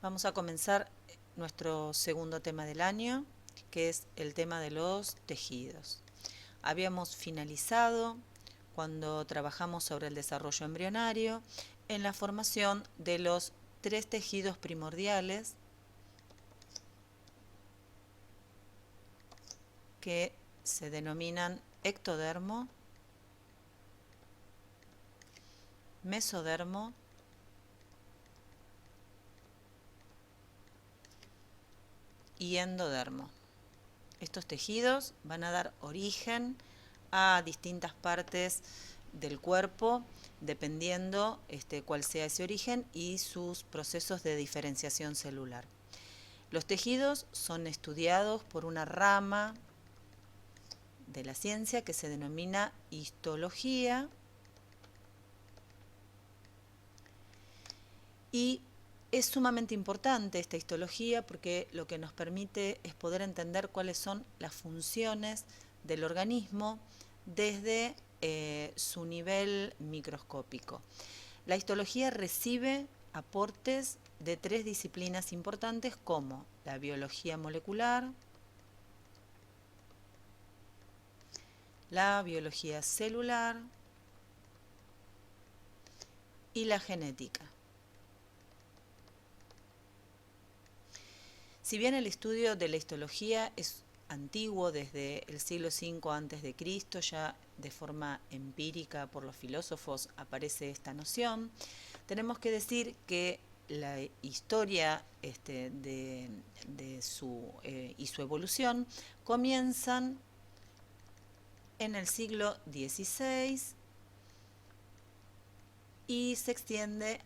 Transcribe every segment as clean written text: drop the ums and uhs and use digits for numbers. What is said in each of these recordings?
Vamos a comenzar nuestro segundo tema del año, que es el tema de los tejidos. Habíamos finalizado cuando trabajamos sobre el desarrollo embrionario en la formación de los tres tejidos primordiales que se denominan ectodermo, mesodermo y endodermo. Estos tejidos van a dar origen a distintas partes del cuerpo, dependiendo cuál sea ese origen y sus procesos de diferenciación celular. Los tejidos son estudiados por una rama de la ciencia que se denomina histología y es sumamente importante esta histología porque lo que nos permite es poder entender cuáles son las funciones del organismo desde su nivel microscópico. La histología recibe aportes de tres disciplinas importantes como la biología molecular, la biología celular y la genética. Si bien el estudio de la histología es antiguo, desde el siglo V a.C., ya de forma empírica por los filósofos aparece esta noción, tenemos que decir que la historia y su evolución comienzan en el siglo XVI y se extiende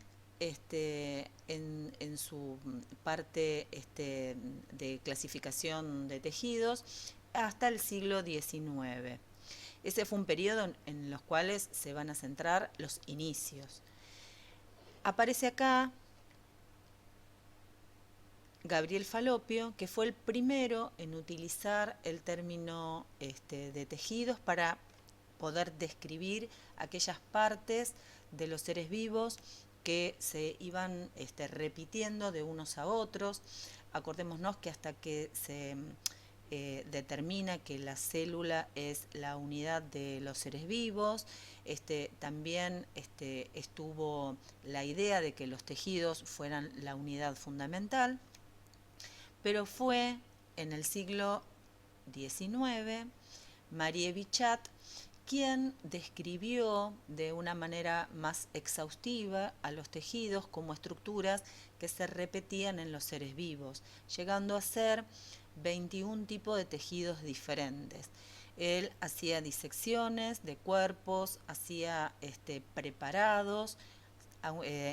en su parte de clasificación de tejidos hasta el siglo XIX. Ese fue un periodo en los cuales se van a centrar los inicios. Aparece acá Gabriel Falopio, que fue el primero en utilizar el término de tejidos para poder describir aquellas partes de los seres vivos que se iban repitiendo de unos a otros. Acordémonos que hasta que se determina que la célula es la unidad de los seres vivos, también estuvo la idea de que los tejidos fueran la unidad fundamental, pero fue en el siglo XIX Marie Bichat quien describió de una manera más exhaustiva a los tejidos como estructuras que se repetían en los seres vivos, llegando a ser 21 tipos de tejidos diferentes. Él hacía disecciones de cuerpos, hacía preparados,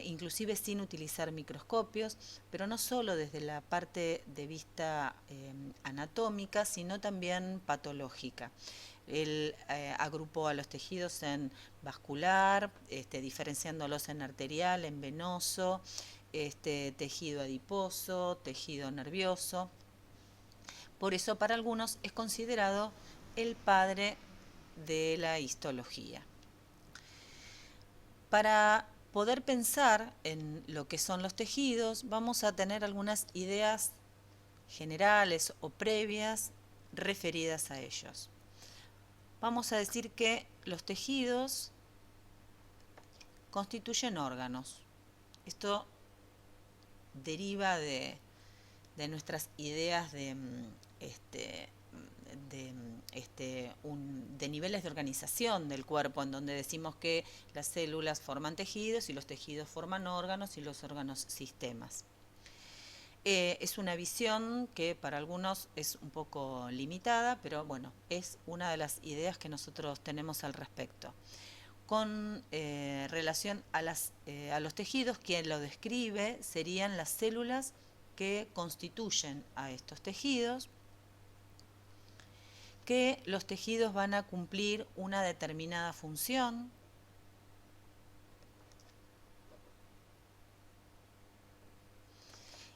inclusive sin utilizar microscopios, pero no solo desde la parte de vista anatómica, sino también patológica. Él agrupó a los tejidos en vascular, diferenciándolos en arterial, en venoso, tejido adiposo, tejido nervioso. Por eso para algunos es considerado el padre de la histología. Para poder pensar en lo que son los tejidos, vamos a tener algunas ideas generales o previas referidas a ellos. Vamos a decir que los tejidos constituyen órganos. Esto deriva de nuestras ideas de niveles de organización del cuerpo, en donde decimos que las células forman tejidos y los tejidos forman órganos y los órganos sistemas. Es una visión que para algunos es un poco limitada, pero bueno, es una de las ideas que nosotros tenemos al respecto. Con relación a los tejidos, quien lo describe serían las células que constituyen a estos tejidos, que los tejidos van a cumplir una determinada función,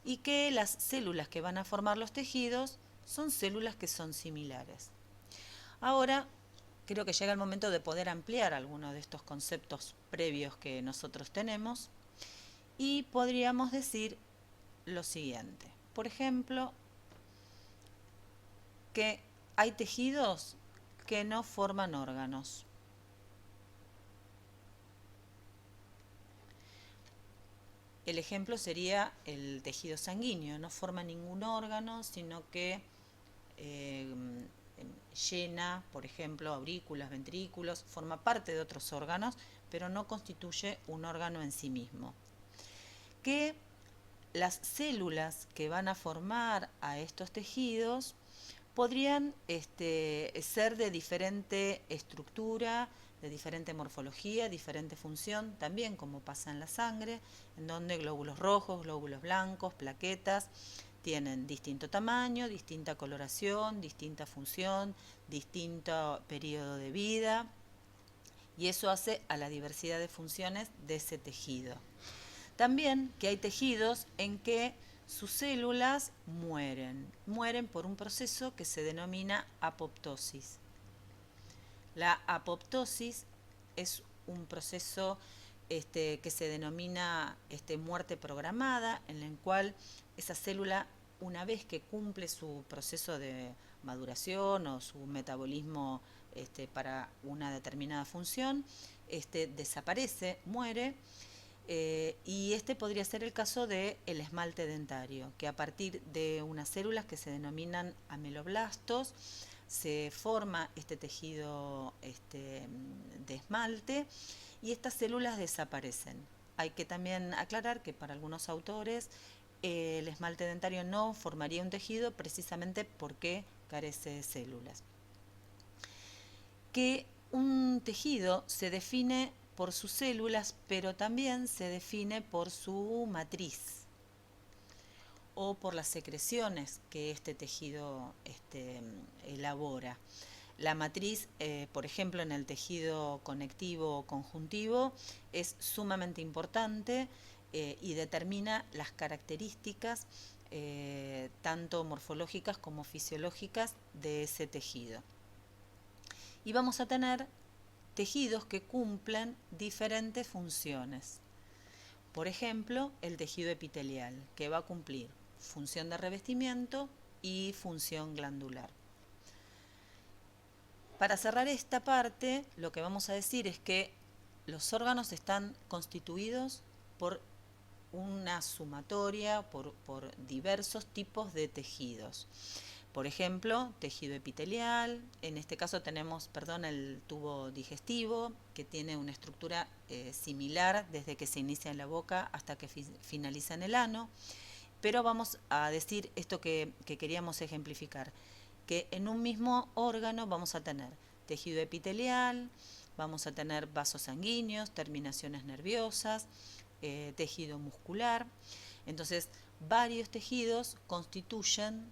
y que las células que van a formar los tejidos son células que son similares. Ahora, creo que llega el momento de poder ampliar algunos de estos conceptos previos que nosotros tenemos y podríamos decir lo siguiente. Por ejemplo, que hay tejidos que no forman órganos. El ejemplo sería el tejido sanguíneo, no forma ningún órgano, sino que llena, por ejemplo, aurículas, ventrículos, forma parte de otros órganos, pero no constituye un órgano en sí mismo. Que las células que van a formar a estos tejidos podrían ser de diferente estructura, de diferente morfología, diferente función, también como pasa en la sangre, en donde glóbulos rojos, glóbulos blancos, plaquetas, tienen distinto tamaño, distinta coloración, distinta función, distinto periodo de vida, y eso hace a la diversidad de funciones de ese tejido. También que hay tejidos en que sus células mueren por un proceso que se denomina apoptosis. La apoptosis es un proceso que se denomina muerte programada, en el cual esa célula, una vez que cumple su proceso de maduración o su metabolismo para una determinada función, desaparece, muere. Y podría ser el caso del esmalte dentario, que a partir de unas células que se denominan ameloblastos se forma este tejido de esmalte y estas células desaparecen. Hay que también aclarar que para algunos autores el esmalte dentario no formaría un tejido precisamente porque carece de células. Que un tejido se define por sus células, pero también se define por su matriz o por las secreciones que este tejido elabora. La matriz, por ejemplo, en el tejido conectivo o conjuntivo, es sumamente importante y determina las características tanto morfológicas como fisiológicas de ese tejido. Y vamos a tener tejidos que cumplen diferentes funciones. Por ejemplo, el tejido epitelial, que va a cumplir función de revestimiento y función glandular. Para cerrar esta parte, lo que vamos a decir es que los órganos están constituidos por una sumatoria, por diversos tipos de tejidos. Por ejemplo, tejido epitelial, en este caso tenemos, el tubo digestivo, que tiene una estructura similar desde que se inicia en la boca hasta que finaliza en el ano, pero vamos a decir esto que queríamos ejemplificar, que en un mismo órgano vamos a tener tejido epitelial, vamos a tener vasos sanguíneos, terminaciones nerviosas, tejido muscular. Entonces, varios tejidos constituyen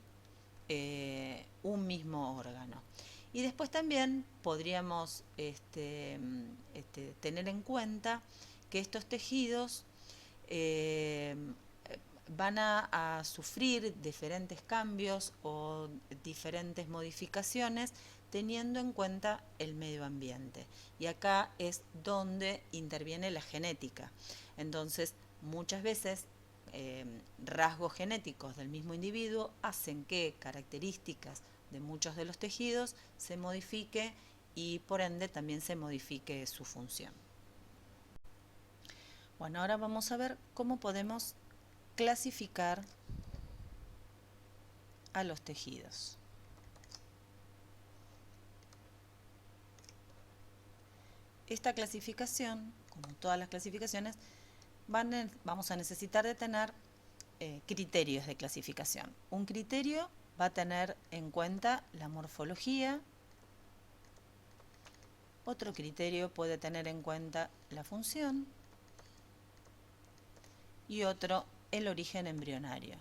un mismo órgano. Y después también podríamos tener en cuenta que estos tejidos van a sufrir diferentes cambios o diferentes modificaciones teniendo en cuenta el medio ambiente. Y acá es donde interviene la genética. Entonces, muchas veces rasgos genéticos del mismo individuo hacen que características de muchos de los tejidos se modifique y por ende también se modifique su función. Bueno, ahora vamos a ver cómo podemos clasificar a los tejidos. Esta clasificación, como todas las clasificaciones, vamos a necesitar de tener criterios de clasificación. Un criterio va a tener en cuenta la morfología, otro criterio puede tener en cuenta la función y otro el origen embrionario.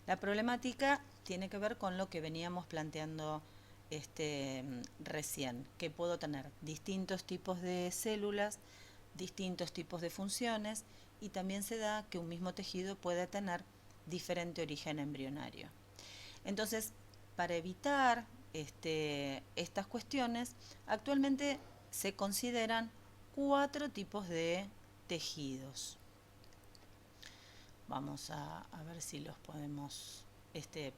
La problemática tiene que ver con lo que veníamos planteando recién, que puedo tener distintos tipos de células, distintos tipos de funciones y también se da que un mismo tejido puede tener diferente origen embrionario. Entonces, para evitar estas cuestiones, actualmente se consideran 4 tipos de tejidos. Vamos a ver si los podemos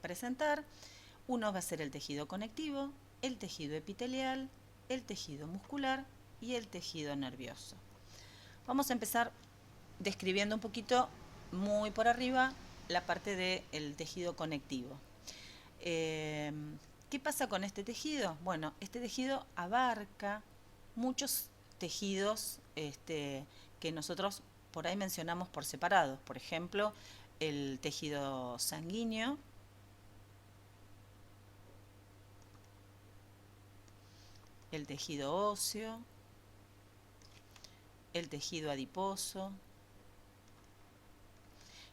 presentar. Uno va a ser el tejido conectivo, el tejido epitelial, el tejido muscular y el tejido nervioso. Vamos a empezar describiendo un poquito, muy por arriba, la parte del tejido conectivo. ¿Qué pasa con este tejido? Bueno, este tejido abarca muchos tejidos que nosotros por ahí mencionamos por separado. Por ejemplo, el tejido sanguíneo, el tejido óseo, el tejido adiposo.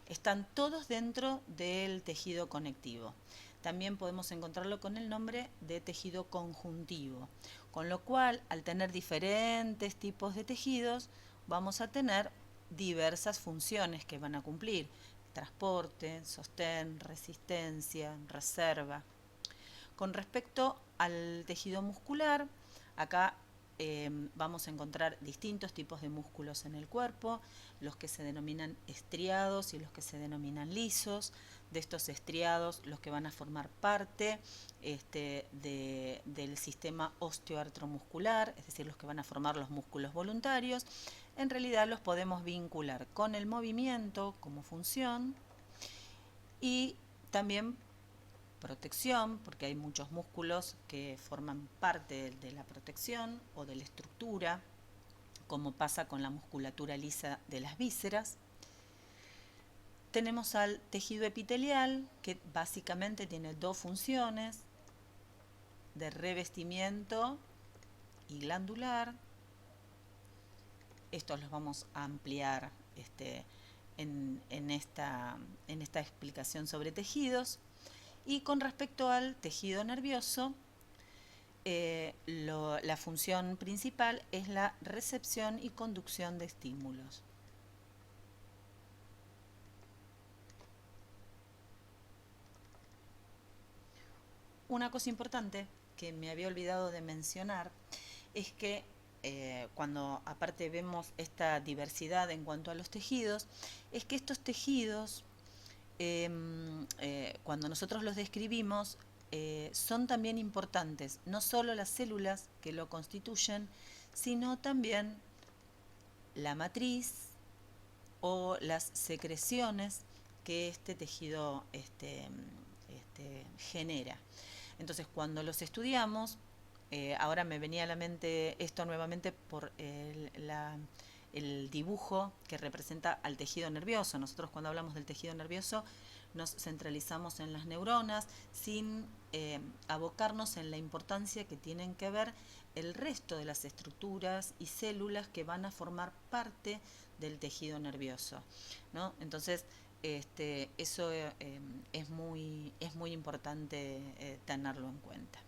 Están todos dentro del tejido conectivo. También podemos encontrarlo con el nombre de tejido conjuntivo, con lo cual, al tener diferentes tipos de tejidos, vamos a tener diversas funciones que van a cumplir: transporte, sostén, resistencia, reserva. Con respecto al tejido muscular, acá vamos a encontrar distintos tipos de músculos en el cuerpo, los que se denominan estriados y los que se denominan lisos. De estos estriados, los que van a formar parte del sistema osteoartromuscular, es decir, los que van a formar los músculos voluntarios, en realidad los podemos vincular con el movimiento como función y también protección, porque hay muchos músculos que forman parte de la protección o de la estructura, como pasa con la musculatura lisa de las vísceras. Tenemos al tejido epitelial, que básicamente tiene dos funciones: de revestimiento y glandular. Estos los vamos a ampliar en esta explicación sobre tejidos. Y con respecto al tejido nervioso, la función principal es la recepción y conducción de estímulos. Una cosa importante que me había olvidado de mencionar es que cuando aparte vemos esta diversidad en cuanto a los tejidos, es que estos tejidos, cuando nosotros los describimos, son también importantes, no solo las células que lo constituyen, sino también la matriz o las secreciones que este tejido genera. Entonces, cuando los estudiamos, ahora me venía a la mente esto nuevamente por el dibujo que representa al tejido nervioso. Nosotros, cuando hablamos del tejido nervioso, nos centralizamos en las neuronas sin abocarnos en la importancia que tienen que ver el resto de las estructuras y células que van a formar parte del tejido nervioso, ¿no? Entonces, eso es muy importante tenerlo en cuenta.